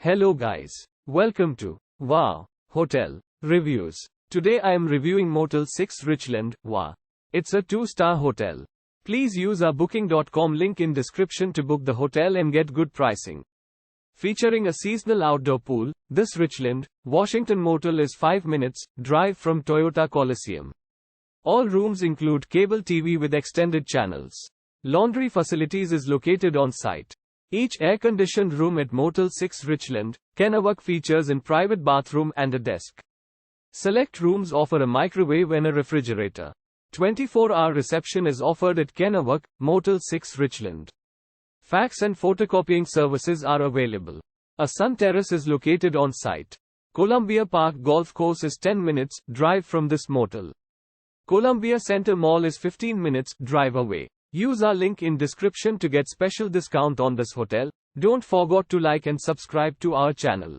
Hello guys. Welcome to Wow Hotel Reviews. Today I am reviewing Motel 6-Richland. Wow. It's a 2-star hotel. Please use our booking.com link in description to book the hotel and get good pricing. Featuring a seasonal outdoor pool, this Richland, Washington motel is 5 minutes drive from Toyota Coliseum. All rooms include cable TV with extended channels. Laundry facilities is located on site. Each air-conditioned room at Motel 6-Richland, Kennewick features a private bathroom and a desk. Select rooms offer a microwave and a refrigerator. 24-hour reception is offered at Kennewick, Motel 6-Richland. Fax and photocopying services are available. A sun terrace is located on site. Columbia Park Golf Course is 10 minutes drive from this motel. Columbia Center Mall is 15 minutes drive away. Use our link in description to get special discount on this hotel. Don't forget to like and subscribe to our channel.